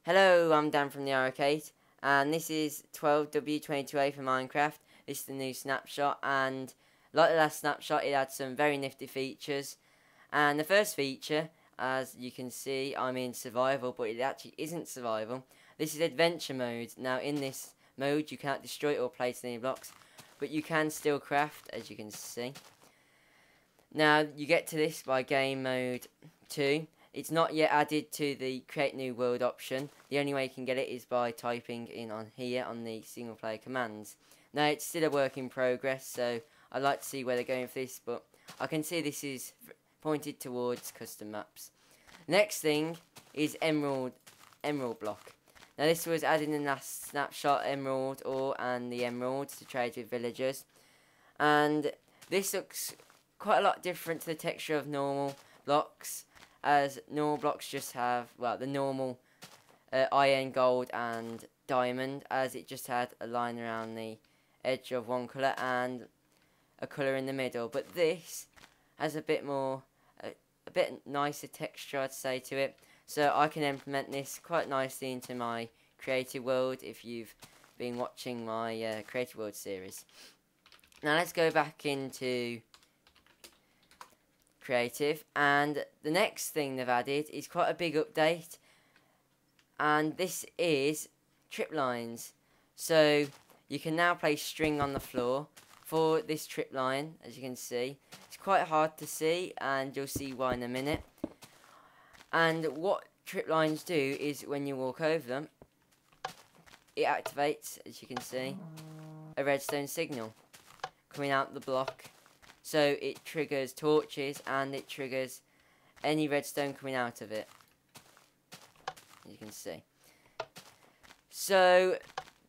Hello, I'm Dan from the Arcade, and this is 12W22A for Minecraft. This is the new Snapshot, and like the last Snapshot, it had some very nifty features. And the first feature, as you can see, I'm in survival, but it actually isn't survival. This is adventure mode. Now, in this mode, you cannot destroy or place any blocks, but you can still craft, as you can see. Now, you get to this by game mode 2. It's not yet added to the create new world option. The only way you can get it is by typing in on here on the single player commands. Now it's still a work in progress, so I'd like to see where they're going with this, but I can see this is pointed towards custom maps. Next thing is emerald block. Now this was added in the last Snapshot, emerald ore and the emeralds to trade with villagers. And this looks quite a lot different to the texture of normal blocks, as normal blocks just have, well, the normal iron, gold and diamond, as it just had a line around the edge of one colour and a colour in the middle. But this has a bit more, a bit nicer texture, I'd say, to it. So I can implement this quite nicely into my creative world if you've been watching my creative world series. Now let's go back into creative, and the next thing they've added is quite a big update, and this is trip lines. So you can now place string on the floor for this trip line. As you can see, it's quite hard to see, and you'll see why in a minute. And what trip lines do is when you walk over them, it activates, as you can see, a redstone signal coming out the block. So it triggers torches and it triggers any redstone coming out of it, as you can see. So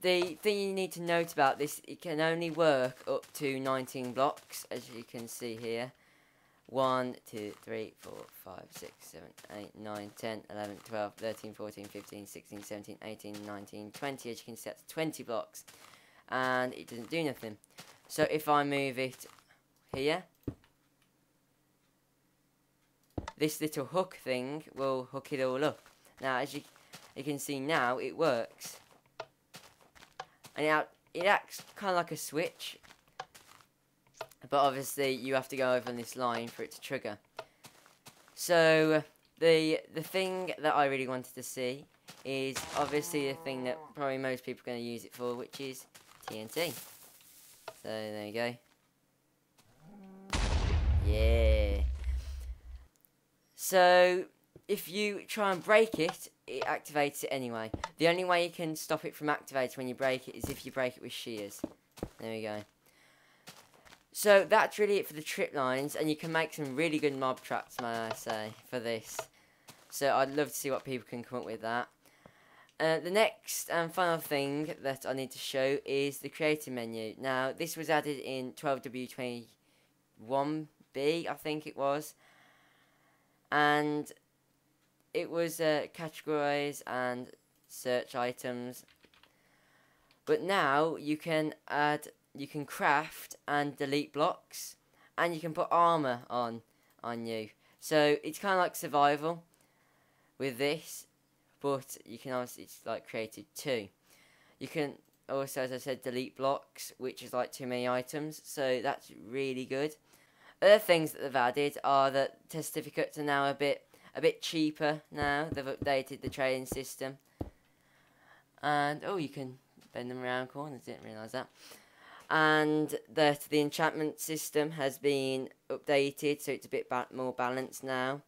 the thing you need to note about this, it can only work up to 19 blocks, as you can see here. 1, 2, 3, 4, 5, 6, 7, 8, 9, 10, 11, 12, 13, 14, 15, 16, 17, 18, 19, 20. As you can see, that's 20 blocks. And it doesn't do nothing. So if I move it here, this little hook thing will hook it all up. Now, as you can see now, it works. And it acts kind of like a switch. But obviously, you have to go over on this line for it to trigger. So, the thing that I really wanted to see is obviously the thing that probably most people are going to use it for, which is TNT. So, there you go. Yeah. So, if you try and break it, it activates it anyway. The only way you can stop it from activating when you break it is if you break it with shears. There we go. So, that's really it for the trip lines, and you can make some really good mob traps, may I say, for this. So, I'd love to see what people can come up with that. The next and final thing that I need to show is the creative menu. Now, this was added in 12W21B, I think it was, and it was categorize and search items. But now you can craft and delete blocks, and you can put armor on you. So it's kind of like survival with this, but you can obviously, it's like creative too. You can also, as I said, delete blocks, which is like too many items, so that's really good. Other things that they've added are that certificates are now a bit cheaper now. They've updated the trading system. And, oh, you can bend them around corners, didn't realise that. And that the enchantment system has been updated, so it's a bit more balanced now.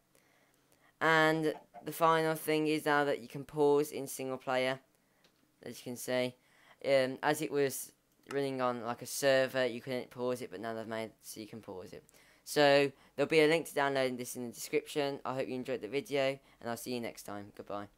And the final thing is now that you can pause in single player, as you can see. As it was running on like a server, you couldn't pause it, but now they've made it so you can pause it. So there'll be a link to downloading this in the description. I hope you enjoyed the video, and I'll see you next time. Goodbye.